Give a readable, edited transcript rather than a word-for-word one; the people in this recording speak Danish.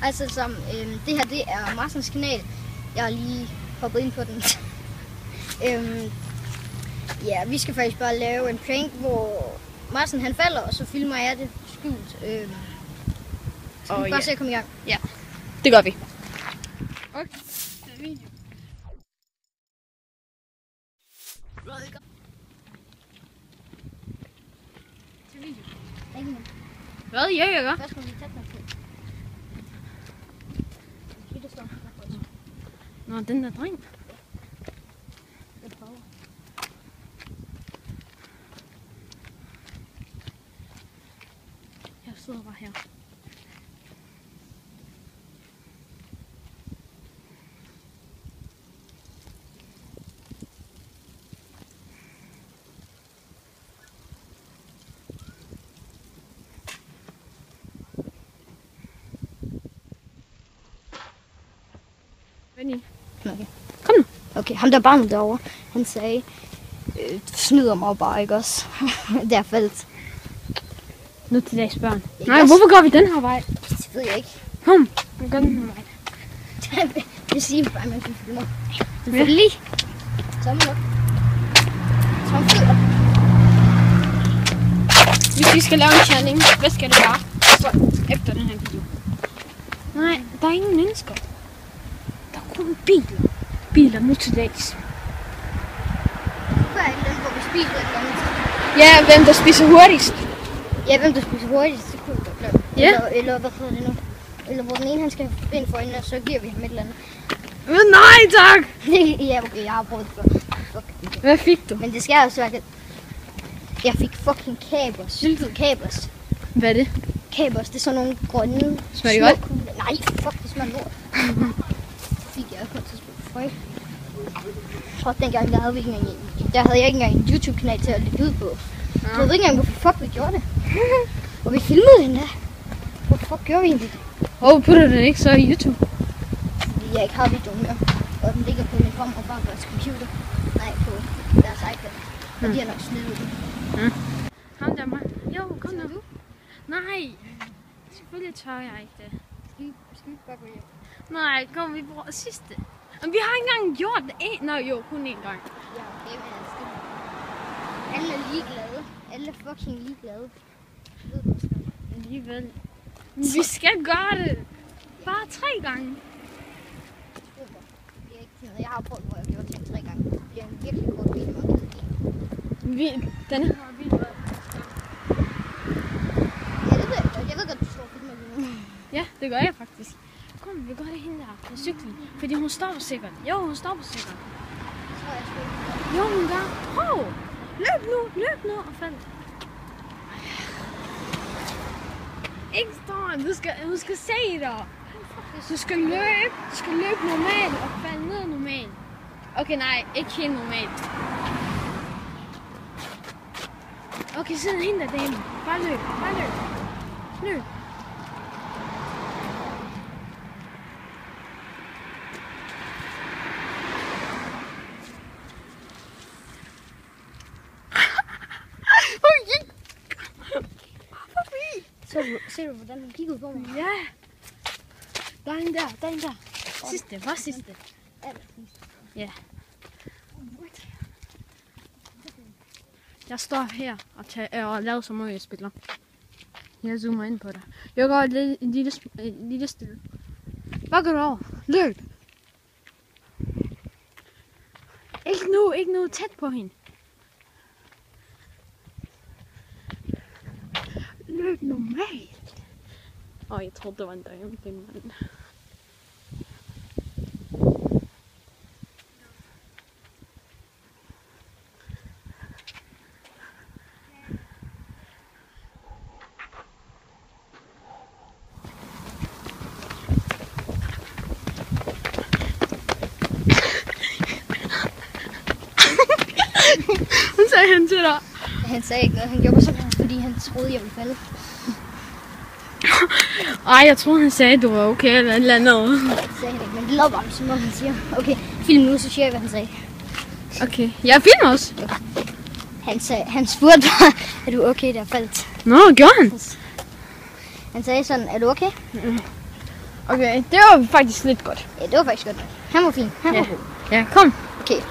Altså som, det her det er Martins kanal. Jeg har lige hoppet ind på den. Ja, vi skal faktisk bare lave en prank, hvor Martin han falder, og så filmer jeg det skjult. Så vi bare se at komme i gang. Ja, det gør vi. Okay. Hvad? Jeg gør? Hvad skal vi tage den på? Nå, den der dreng. Jeg sidder bare her. Benny. Okay. Kom nu. Okay, ham der barnet derovre, han sagde, du snyder mig bare, ikke også? Det er faldt. Nu til dags børn. Nej, hvorfor går vi den her vej? Det ved jeg ikke. Kom, vi går den her vej. Det siger bare, man kan filme. Selvfølgelig. Tommel op. Tommel op. Hvis vi skal lave en challenge, hvad skal det være? Så efter den her video. Nej, der er ingen mennesker. Der er kun biler. Biler nu til dags. Hvad er det, hvor vi spiser et eller andet? Ja, hvem der spiser hurtigst. Ja, hvem der spiser hurtigst, det kunne vi godt lave. Ja. Eller hvad hedder det nu? Eller hvor den ene han skal ind for øjnene, og så giver vi ham et eller andet. Men nej tak! Ja, okay, jeg har prøvet det før. Fuck. Hvad fik du? Men det skal også være, at jeg fik fucking kapers. Syltede kapers. Hvad er det? Kapers, det er sådan nogle grønne. Smager det godt? Nej, fuck, det smager lort. Fik jeg på et tidspunkt. Frø. Jeg tror, dengang der havde jeg ikke engang en YouTube-kanal til at lægge ud på. Jeg ved ikke engang, hvorfor fuck vi gjorde det. Og vi filmede den der. Hvorfor fuck gjorde vi egentlig det? Hvorfor putter den ikke så i YouTube? Fordi jeg ikke har videoen mere. Og den ligger på min farmor og farfars computer. Nej, på deres iPad. Og de har nok smidt ud. Ham der mig. Jo, kom nu. Nej. Selvfølgelig tør jeg ikke det. Skal vi bare gå hjem? Nej, kom, vi bruger sidste. Men vi har ikke engang gjort det. Nå jo, kun én gang. Ja, okay, men altså. Alle er ligeglade. Alle er fucking ligeglade. Alligevel. Vi skal gøre det. Bare 3 gange. Jeg har prøvet, hvor jeg gjorde det 3 gange. Det bliver en virkelig kort video. Den her video. Ja, det ved jeg. Jeg ved godt, du står og filmer lige nu. Ja, det gør jeg faktisk. Kom, vi gør det hende der på cyklen. Fordi hun stopper sikkert. Jo, hun stopper sikkert. Så jeg sgu. Jo, hun gør. Prøv. Løb nu og fald. Ikke stå. Hun skal se dig. Du skal løbe normalt og falde ned normalt. Okay, nej, ikke helt normalt. Okay, sidde hende der, dame. Bare løb. Løb. Ser du, hvordan hun kiggede på mig? Ja. Der er en der. Sidste, hvad sidste? Ja. Jeg står her og laver som om jeg spiller. Jeg zoomer ind på dig. Jeg går et lille stille. Hvad går du over? Løb. Ikke nu tæt på hende. Løb normalt. Jeg troede, det var en dame. Det er en Hvad sagde han til dig? Han sagde ikke noget. Han gjorde mig sådan, fordi han troede, jeg ville falde. Ej, jeg tror han sagde, at du var okay eller et eller andet. Nej, det sagde han ikke, men det lød bare som om han siger. Okay, film nu, så siger jeg, hvad han sagde. Okay, jeg filmer også. Han spurgte mig, er du okay, der faldt? Nå, gjorde han? Han sagde sådan, er du okay? Okay, det var faktisk lidt godt. Ja, det var faktisk godt. Han var fin. Han var god. Ja, kom. Okay.